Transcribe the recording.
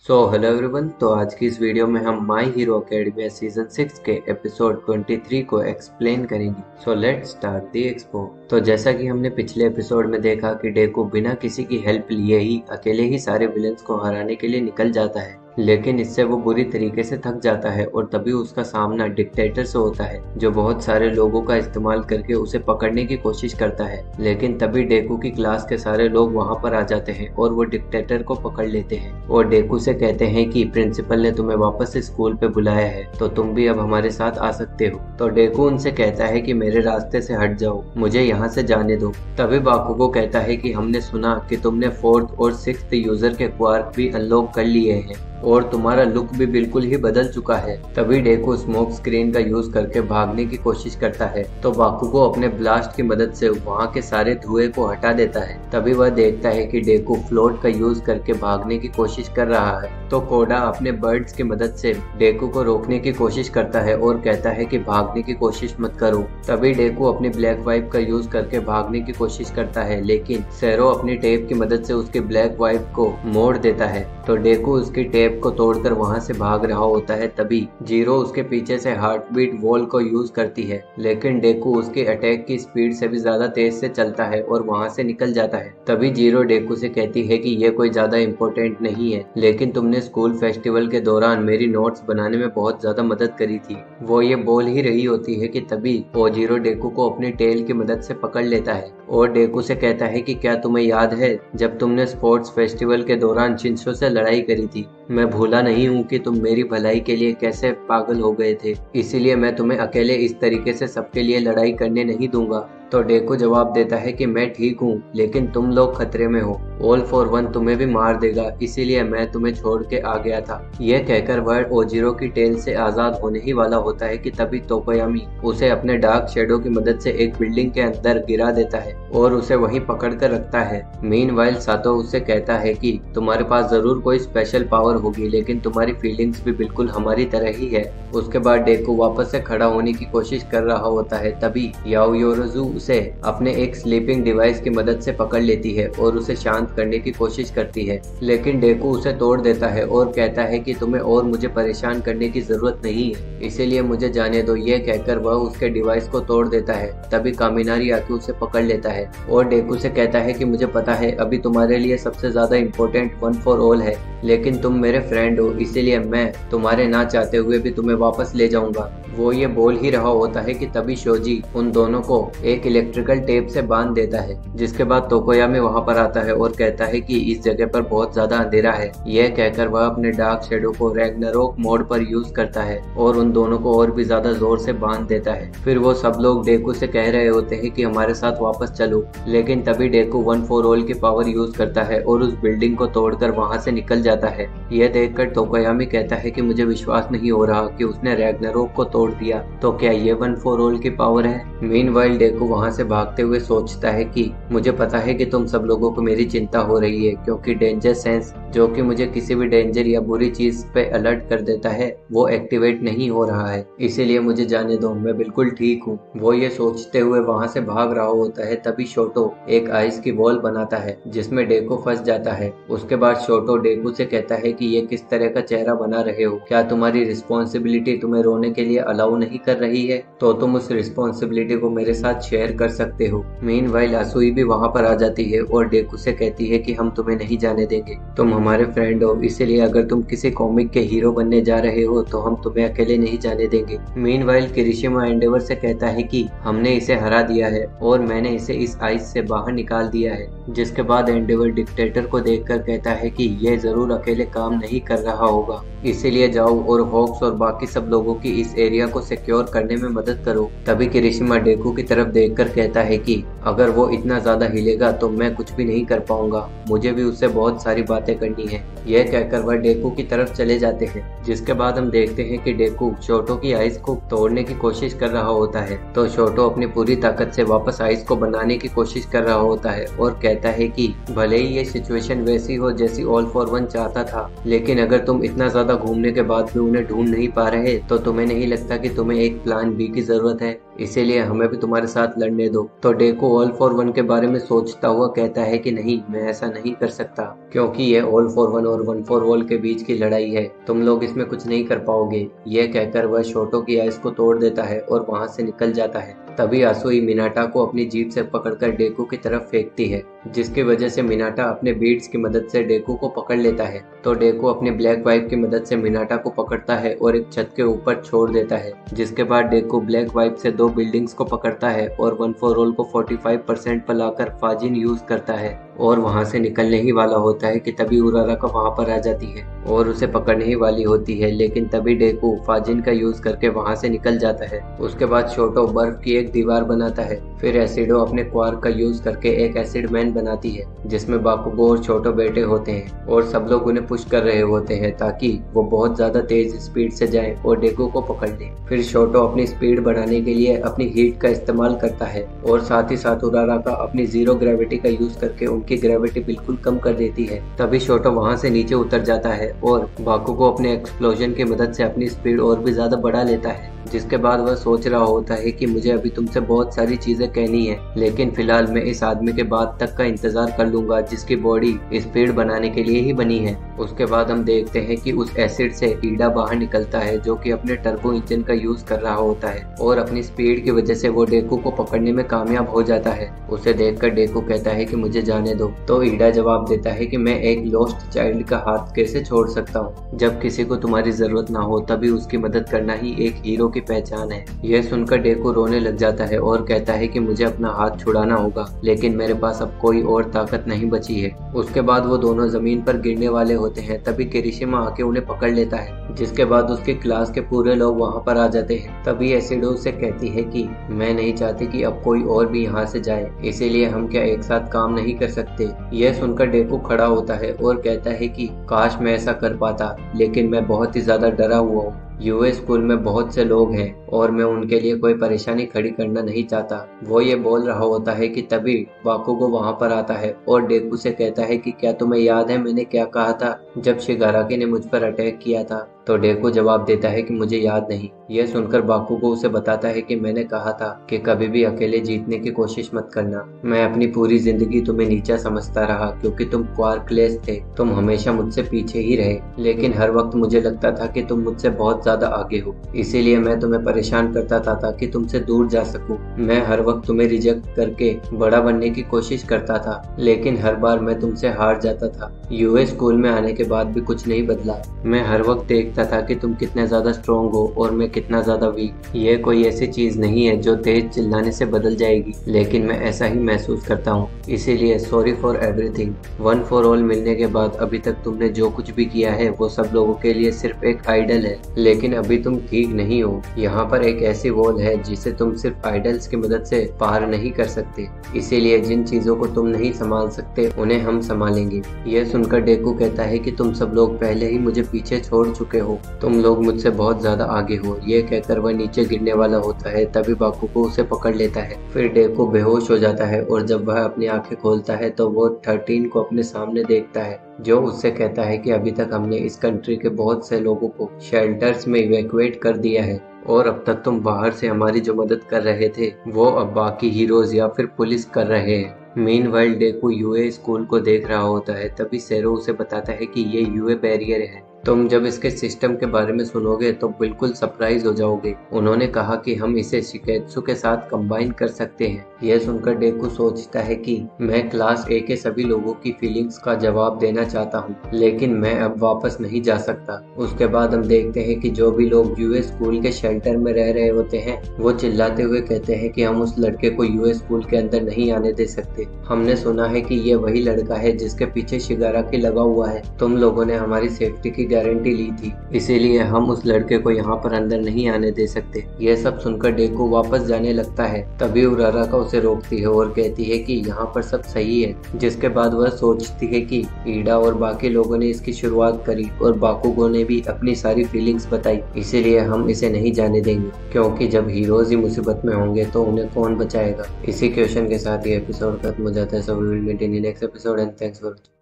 Hello everyone. तो आज की इस वीडियो में हम माई हीरो अकेडमिया सीजन 6 के एपिसोड 23 को एक्सप्लेन करेंगे। Let's start the expo. तो जैसा कि हमने पिछले एपिसोड में देखा कि डेकू बिना किसी की हेल्प लिए ही अकेले ही सारे विलन्स को हराने के लिए निकल जाता है, लेकिन इससे वो बुरी तरीके से थक जाता है और तभी उसका सामना डिक्टेटर से होता है जो बहुत सारे लोगों का इस्तेमाल करके उसे पकड़ने की कोशिश करता है। लेकिन तभी डेकू की क्लास के सारे लोग वहां पर आ जाते हैं और वो डिक्टेटर को पकड़ लेते हैं और डेकू से कहते हैं कि प्रिंसिपल ने तुम्हें वापस से स्कूल पे बुलाया है, तो तुम भी अब हमारे साथ आ सकते हो। तो डेकू उनसे कहता है कि मेरे रास्ते से हट जाओ, मुझे यहाँ से जाने दो। तभी बाकुगो कहता है कि हमने सुना कि तुमने 4th और 6th यूजर के क्वार्क भी अनलॉक कर लिए हैं और तुम्हारा लुक भी बिल्कुल ही बदल चुका है। तभी डेकू स्मोक स्क्रीन का यूज करके भागने की कोशिश करता है, तो बाकुगो अपने ब्लास्ट की मदद से वहां के सारे धुएं को हटा देता है। तभी वह देखता है कि डेकू फ्लोट का यूज करके भागने की कोशिश कर रहा है। तो कोडा अपने बर्ड्स की मदद से डेकू को रोकने की कोशिश करता है और कहता है कि भागने की कोशिश मत करो। तभी डेकू अपनी ब्लैक वाइप का यूज करके भागने की कोशिश करता है, लेकिन सेरो अपनी टेप की मदद से उसके ब्लैक वाइप को मोड़ देता है। तो डेकू उसकी टेप को तोड़कर वहां से भाग रहा होता है। तभी जीरो उसके पीछे से हार्ट बीट वॉल को यूज करती है, लेकिन डेकू उसके अटैक की स्पीड से भी ज्यादा तेज से चलता है और वहां से निकल जाता है। तभी जीरो डेकू से कहती है कि ये कोई ज्यादा इम्पोर्टेंट नहीं है, लेकिन तुमने स्कूल फेस्टिवल के दौरान मेरी नोट्स बनाने में बहुत ज्यादा मदद करी थी। वो ये बोल ही रही होती है कि तभी वो जीरो डेकू को अपनी टेल की मदद से पकड़ लेता है और डेकू से कहता है कि क्या तुम्हें याद है जब तुमने स्पोर्ट्स फेस्टिवल के दौरान शिंसो से लड़ाई करी थी। मैं भूला नहीं हूँ कि तुम मेरी भलाई के लिए कैसे पागल हो गए थे, इसीलिए मैं तुम्हें अकेले इस तरीके से सबके लिए लड़ाई करने नहीं दूंगा। तो डेकू जवाब देता है कि मैं ठीक हूँ, लेकिन तुम लोग खतरे में हो। ऑल फॉर वन तुम्हें भी मार देगा, इसीलिए मैं तुम्हें छोड़ के आ गया था। यह कहकर वह ओजिरो की टेल से आजाद होने ही वाला होता है कि तभी तोकोयामी उसे अपने डार्क शेडो की मदद से एक बिल्डिंग के अंदर गिरा देता है और उसे वहीं पकड़ कर रखता है। मीनवाइल सातो उससे कहता है कि तुम्हारे पास जरूर कोई स्पेशल पावर होगी, लेकिन तुम्हारी फीलिंग्स भी बिल्कुल हमारी तरह ही है। उसके बाद डेकू वापस से खड़ा होने की कोशिश कर रहा होता है। तभी याओयोरोजू उसे अपने एक स्लीपिंग डिवाइस की मदद से पकड़ लेती है और उसे शांत करने की कोशिश करती है, लेकिन डेकू उसे तोड़ देता है और कहता है कि तुम्हें और मुझे परेशान करने की जरूरत नहीं है, इसीलिए मुझे जाने दो। ये कहकर वह उसके डिवाइस को तोड़ देता है। तभी कामिनारी आके उसे पकड़ लेता है और डेकू से कहता है कि मुझे पता है अभी तुम्हारे लिए सबसे ज्यादा इम्पोर्टेंट वन फॉर ऑल है, लेकिन तुम मेरे फ्रेंड हो, इसीलिए मैं तुम्हारे ना चाहते हुए भी तुम्हें वापस ले जाऊंगा। वो ये बोल ही रहा होता है कि तभी शोजी उन दोनों को एक इलेक्ट्रिकल टेप से बांध देता है, जिसके बाद तोकोयामी वहां पर आता है और कहता है कि इस जगह पर बहुत ज्यादा अंधेरा है। यह कहकर वह अपने डार्क शेडो को रैग्नारोक मोड पर यूज करता है और उन दोनों को और भी ज्यादा जोर से बांध देता है। फिर वो सब लोग डेकू से कह रहे होते हैं कि हमारे साथ वापस चलो, लेकिन तभी डेकू वन फॉर ऑल की पावर यूज करता है और उस बिल्डिंग को तोड़कर वहां से निकल जाता है। यह देखकर तोकोयामी कहता है कि मुझे विश्वास नहीं हो रहा कि उसने रैग्नारोक को तोड़ दिया, तो क्या ये वन फॉर ऑल की पावर है। मीनवाइल डेकू वहां से भागते हुए सोचता है कि मुझे पता है कि तुम सब लोगों को मेरी चिंता हो रही है, क्योंकि डेंजर सेंस जो कि मुझे किसी भी डेंजर या बुरी चीज पे अलर्ट कर देता है वो एक्टिवेट नहीं हो रहा है, इसीलिए मुझे जाने दो, मैं बिल्कुल ठीक हूँ। वो ये सोचते हुए वहां से भाग रहा होता है। तभी शोटो एक आइस की वॉल बनाता है जिसमें डेकू फंस जाता है। उसके बाद शोटो डेकू से कहता है कि ये किस तरह का चेहरा बना रहे हो, क्या तुम्हारी रिस्पॉन्सिबिलिटी तुम्हें रोने के लिए अलाउ नहीं कर रही है, तो तुम उस रिस्पॉन्सिबिलिटी को मेरे साथ शेयर कर सकते हो। मीनवाइल असुई भी वहां पर आ जाती है और डेकू से कहती है कि हम तुम्हें नहीं जाने देंगे, तुम हमारे फ्रेंड हो, इसलिए अगर तुम किसी कॉमिक के हीरो बनने जा रहे हो तो हम तुम्हें अकेले नहीं जाने देंगे। मीनवाइल किरिशिमा एंडेवर से कहता है कि हमने इसे हरा दिया है और मैंने इसे इस आइस से बाहर निकाल दिया है, जिसके बाद एंडेवर डिक्टेटर को देखकर कहता है कि यह जरूर अकेले काम नहीं कर रहा होगा, इसीलिए जाओ और हॉक्स और बाकी सब लोगों की इस एरिया को सिक्योर करने में मदद करो। तभी किरिशिमा डेकू की तरफ देखकर कहता है कि अगर वो इतना ज्यादा हिलेगा तो मैं कुछ भी नहीं कर पाऊंगा, मुझे भी उससे बहुत सारी बातें करनी है। यह कहकर वह डेकू की तरफ चले जाते हैं, जिसके बाद हम देखते हैं कि डेकू शोटो की आइस को तोड़ने की कोशिश कर रहा होता है। तो शोटो अपनी पूरी ताकत से वापस आइस को बनाने की कोशिश कर रहा होता है और कहता है कि भले ही ये सिचुएशन वैसी हो जैसी ऑल फॉर वन चाहता था, लेकिन अगर तुम इतना ज्यादा घूमने के बाद भी उन्हें ढूंढ नहीं पा रहे तो तुम्हें नहीं लगता लगता कि तुम्हें एक प्लान बी की जरूरत है, इसीलिए हमें भी तुम्हारे साथ लड़ने दो। तो डेको ऑल फॉर वन के बारे में सोचता हुआ कहता है कि नहीं, मैं ऐसा नहीं कर सकता, क्योंकि ये ऑल फॉर वन और वन फॉर ऑल के बीच की लड़ाई है, तुम लोग इसमें कुछ नहीं कर पाओगे। यह कहकर वह शोटो की आइस को तोड़ देता है और वहां से निकल जाता है। तभी आसुई मिनाटा को अपनी जीप से पकड़कर डेकू की तरफ फेंकती है, जिसकी वजह से मिनाटा अपने बीड्स की मदद से डेकू को पकड़ लेता है। तो डेकू अपनी ब्लैक वाइप की मदद से मिनाटा को पकड़ता है और एक छत के ऊपर छोड़ देता है, जिसके बाद डेकू ब्लैक वाइप से 2 बिल्डिंग्स को पकड़ता है और वन फॉर ऑल को 45% पर लाकर फाजिन यूज करता है और वहां से निकलने ही वाला होता है कि तभी उराराका वहां पर आ जाती है और उसे पकड़ने ही वाली होती है, लेकिन तभी डेकू फाजिन का यूज करके वहां से निकल जाता है। उसके बाद शोटो बर्फ की एक दीवार बनाता है, फिर एसिडो अपने क्वार्क का यूज करके एक एसिड मैन बनाती है, जिसमें बाकुगो और छोटो बैठे होते हैं और सब लोग उन्हें पुश कर रहे होते हैं ताकि वो बहुत ज्यादा तेज स्पीड से जाएं और डेकू को पकड़ ले। फिर शोटो अपनी स्पीड बढ़ाने के लिए अपनी हीट का इस्तेमाल करता है और साथ ही साथ उराराका अपनी जीरो ग्रेविटी का यूज करके उनकी ग्रेविटी बिल्कुल कम कर देती है। तभी शोटो वहां से नीचे उतर जाता है और बाकुगो अपने एक्सप्लोजन की मदद से अपनी स्पीड और भी ज्यादा बढ़ा लेता है, जिसके बाद वह सोच रहा होता है कि मुझे अभी तुमसे बहुत सारी चीजें कहनी है, लेकिन फिलहाल मैं इस आदमी के बाद तक का इंतजार कर लूंगा जिसकी बॉडी स्पीड बनाने के लिए ही बनी है। उसके बाद हम देखते हैं कि उस एसिड से ईडा बाहर निकलता है, जो कि अपने टर्बो इंजन का यूज कर रहा होता है और अपनी स्पीड की वजह से वो डेकू को पकड़ने में कामयाब हो जाता है। उसे देखकर डेकू कहता है कि मुझे जाने दो। तो ईडा जवाब देता है कि मैं एक लॉस्ट चाइल्ड का हाथ कैसे छोड़ सकता हूँ, जब किसी को तुम्हारी जरूरत ना हो तभी उसकी मदद करना ही एक हीरो की पहचान है। यह सुनकर डेकू रोने लग जाता है और कहता है कि मुझे अपना हाथ छुड़ाना होगा, लेकिन मेरे पास अब कोई और ताकत नहीं बची है। उसके बाद वो दोनों जमीन पर गिरने वाले होते हैं, तभी किरिशिमा आके उन्हें पकड़ लेता है, जिसके बाद उसकी क्लास के पूरे लोग वहाँ पर आ जाते हैं। तभी एसिडो से कहती है कि मैं नहीं चाहती कि अब कोई और भी यहाँ से जाए, इसीलिए हम क्या एक साथ काम नहीं कर सकते। यह सुनकर डेकू खड़ा होता है और कहता है कि काश मैं ऐसा कर पाता, लेकिन मैं बहुत ही ज्यादा डरा हुआ हूँ। यूएस स्कूल में बहुत से लोग हैं और मैं उनके लिए कोई परेशानी खड़ी करना नहीं चाहता। वो ये बोल रहा होता है कि तभी बाकुगो वहां पर आता है और डेकू से कहता है कि क्या तुम्हें याद है मैंने क्या कहा था जब शिगाराकी ने मुझ पर अटैक किया था। तो डेकू जवाब देता है कि मुझे याद नहीं। यह सुनकर बाकुगो उसे बताता है कि मैंने कहा था कि कभी भी अकेले जीतने की कोशिश मत करना। मैं अपनी पूरी जिंदगी तुम्हें नीचा समझता रहा क्योंकि तुम क्वार्कलेस थे, तुम हमेशा मुझसे पीछे ही रहे, लेकिन हर वक्त मुझे लगता था कि तुम मुझसे बहुत ज्यादा आगे हो, इसीलिए मैं तुम्हें परेशान करता था ताकि तुमसे दूर जा सकूं। मैं हर वक्त तुम्हें रिजेक्ट करके बड़ा बनने की कोशिश करता था, लेकिन हर बार मैं तुमसे हार जाता था। यूएस स्कूल में आने के बाद भी कुछ नहीं बदला। मैं हर वक्त देखता था कि तुम कितने ज्यादा स्ट्रॉन्ग हो और मैं कितना ज्यादा वीक। यह कोई ऐसी चीज नहीं है जो तेज चिल्लाने से बदल जाएगी, लेकिन मैं ऐसा ही महसूस करता हूँ, इसीलिए sorry for everything. One for all मिलने के बाद अभी तक तुमने जो कुछ भी किया है वो सब लोगों के लिए सिर्फ एक आइडल है, लेकिन अभी तुम ठीक नहीं हो। यहाँ पर एक ऐसी वॉल है जिसे तुम सिर्फ आइडल्स की मदद से पार नहीं कर सकते, इसीलिए जिन चीजों को तुम नहीं संभाल सकते उन्हें हम संभालेंगे। यह सुनकर डेकू कहता है कि तुम सब लोग पहले ही मुझे पीछे छोड़ चुके हो, तुम लोग मुझसे बहुत ज्यादा आगे हो। यह कहकर वह नीचे गिरने वाला होता है, तभी बाकुगो उसे पकड़ लेता है। फिर डेकू बेहोश हो जाता है और जब वह अपनी आंखें खोलता है तो वो 13 को अपने सामने देखता है, जो उससे कहता है कि अभी तक हमने इस कंट्री के बहुत से लोगों को शेल्टर्स में इवैक्यूएट कर दिया है और अब तक तुम बाहर से हमारी जो मदद कर रहे थे वो अब बाकी हीरोज या फिर पुलिस कर रहे हैं। मीनवाइल डेकू यूए स्कूल को देख रहा होता है, तभी सेरो उसे बताता है कि ये यूए बैरियर है। तुम जब इसके सिस्टम के बारे में सुनोगे तो बिल्कुल सरप्राइज हो जाओगे। उन्होंने कहा कि हम इसे शिकेत्सु के साथ कंबाइन कर सकते हैं। यह सुनकर डेकू सोचता है कि मैं क्लास ए के सभी लोगों की फीलिंग्स का जवाब देना चाहता हूँ, लेकिन मैं अब वापस नहीं जा सकता। उसके बाद हम देखते हैं कि जो भी लोग यूएस स्कूल के शेल्टर में रह रहे होते हैं वो चिल्लाते हुए कहते हैं कि हम उस लड़के को यूएस स्कूल के अंदर नहीं आने दे सकते। हमने सुना है कि ये वही लड़का है जिसके पीछे शिगाराकी लगा हुआ है। तुम लोगों ने हमारी सेफ्टी की गारंटी ली थी, इसीलिए हम उस लड़के को यहाँ पर अंदर नहीं आने दे सकते। यह सब सुनकर डेकू वापस जाने लगता है, तभी उराराका उसे रोकती है और कहती है कि यहाँ पर सब सही है। जिसके बाद वह सोचती है कि ईडा और बाकी लोगों ने इसकी शुरुआत करी और बाकुगो ने भी अपनी सारी फीलिंग्स बताई, इसीलिए हम इसे नहीं जाने देंगे, क्योंकि जब हीरोज ही मुसीबत में होंगे तो उन्हें कौन बचाएगा। इसी क्वेश्चन के साथ ये एपिसोड खत्म हो जाता है। So we will meet in the next episode and thanks for watching.